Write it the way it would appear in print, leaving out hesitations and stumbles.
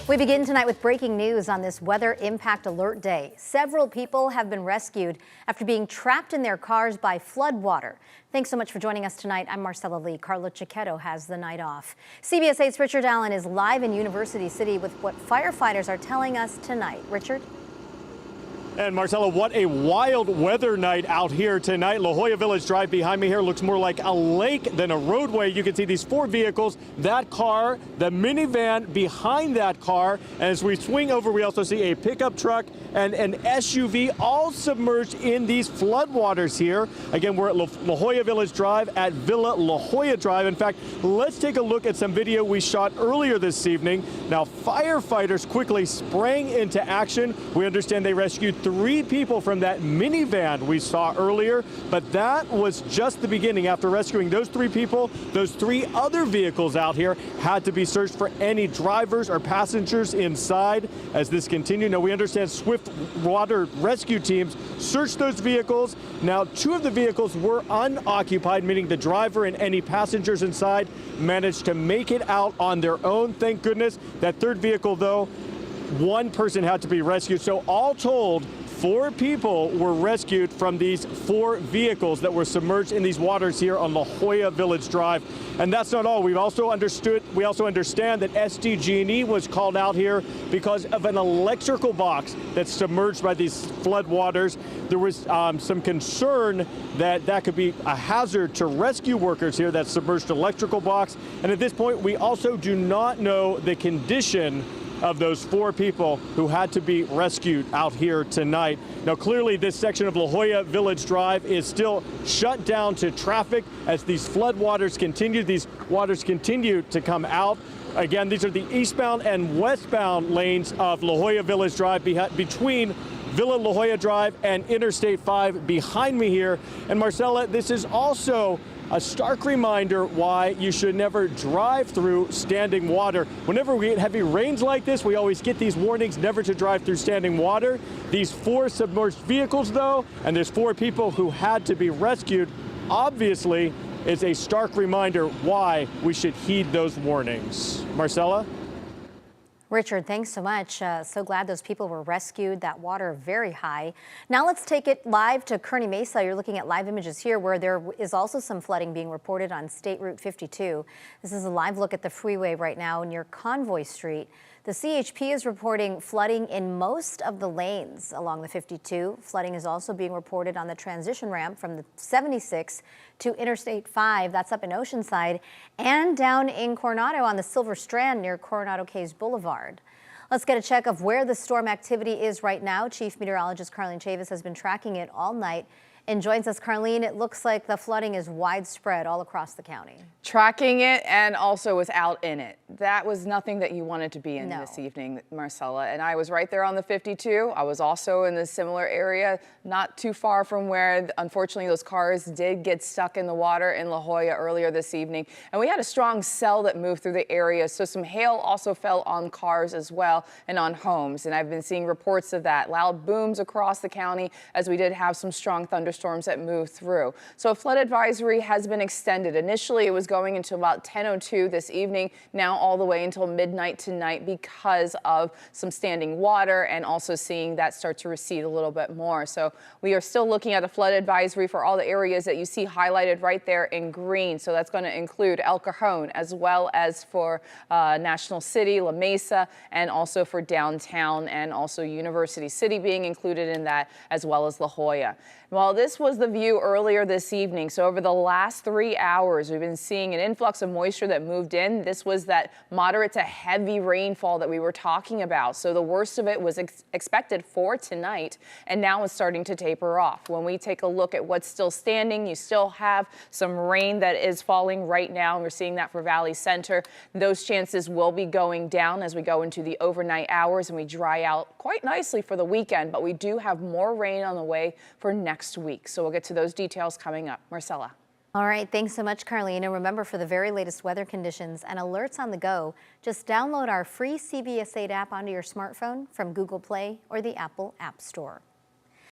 We begin tonight with breaking news on this weather impact alert day. Several people have been rescued after being trapped in their cars by floodwater. Thanks so much for joining us tonight. I'm Marcella Lee. Carla Chiquetto has the night off. CBS 8's Richard Allen is live in University City with what firefighters are telling us tonight. Richard? And Marcella, what a wild weather night out here tonight. La Jolla Village Drive behind me here looks more like a lake than a roadway. You can see these four vehicles, that car, the minivan behind that car. And as we swing over, we also see a pickup truck and an SUV all submerged in these floodwaters here. Again, we're at La Jolla Village Drive at Villa La Jolla Drive. In fact, let's take a look at some video we shot earlier this evening. Now, firefighters quickly sprang into action. We understand they rescued 3 people from that minivan we saw earlier, but that was just the beginning. After rescuing those 3 people, those 3 other vehicles out here had to be searched for any drivers or passengers inside as this continued. Now, we understand swift water rescue teams searched those vehicles. Now, 2 of the vehicles were unoccupied, meaning the driver and any passengers inside managed to make it out on their own. Thank goodness. That 3rd vehicle, though, 1 person had to be rescued. So all told, 4 people were rescued from these 4 vehicles that were submerged in these waters here on La Jolla Village Drive. And that's not all. We also understand that SDG&E was called out here because of an electrical box that's submerged by these flood waters. There was some concern that that could be a hazard to rescue workers here, that submerged electrical box. And at this point, we also do not know the condition of those 4 people who had to be rescued out here tonight. Now, clearly, this section of La Jolla Village Drive is still shut down to traffic as these floodwaters continue. These waters continue to come out. Again, these are the eastbound and westbound lanes of La Jolla Village Drive between Villa La Jolla Drive and Interstate 5 behind me here. And Marcella, this is also a stark reminder why you should never drive through standing water. Whenever we get heavy rains like this, we always get these warnings never to drive through standing water. These 4 submerged vehicles, though, and there's 4 people who had to be rescued, obviously is a stark reminder why we should heed those warnings. Marcella? Richard, thanks so much. So glad those people were rescued. That water very high. Now let's take it live to Kearney Mesa. You're looking at live images here where there is also some flooding being reported on State Route 52. This is a live look at the freeway right now near Convoy Street. The CHP is reporting flooding in most of the lanes along the 52. Flooding is also being reported on the transition ramp from the 76 to Interstate 5. That's up in Oceanside, and down in Coronado on the Silver Strand near Coronado Cays Boulevard. Let's get a check of where the storm activity is right now. Chief Meteorologist Carlene Chavis has been tracking it all night and joins us. Carlene, it looks like the flooding is widespread all across the county. Tracking it and also was out in it. That was nothing that you wanted to be in this evening, Marcella. And I was right there on the 52. I was also in the similar area, not too far from where, unfortunately, those cars did get stuck in the water in La Jolla earlier this evening. And we had a strong cell that moved through the area. So some hail also fell on cars as well and on homes. And I've been seeing reports of that. Loud booms across the county as we did have some strong thunderstorms that moved through. So a flood advisory has been extended. Initially, it was going until about 10:02 this evening, now all the way until midnight tonight because of some standing water and also seeing that start to recede a little bit more. So we are still looking at a flood advisory for all the areas that you see highlighted right there in green. So that's going to include El Cajon as well as for National City, La Mesa, and also for downtown and also University City being included in that, as well as La Jolla. Well, this was the view earlier this evening. So over the last 3 hours, we've been seeing an influx of moisture that moved in. This was that moderate to heavy rainfall that we were talking about. So the worst of it was expected for tonight, and now it's starting to taper off. When we take a look at what's still standing, you still have some rain that is falling right now, and we're seeing that for Valley Center. Those chances will be going down as we go into the overnight hours and we dry out quite nicely for the weekend, but we do have more rain on the way for next week. So we'll get to those details coming up. Marcella. All right, thanks so much, Carlene. And remember, for the very latest weather conditions and alerts on the go, just download our free CBS 8 app onto your smartphone from Google Play or the Apple App Store.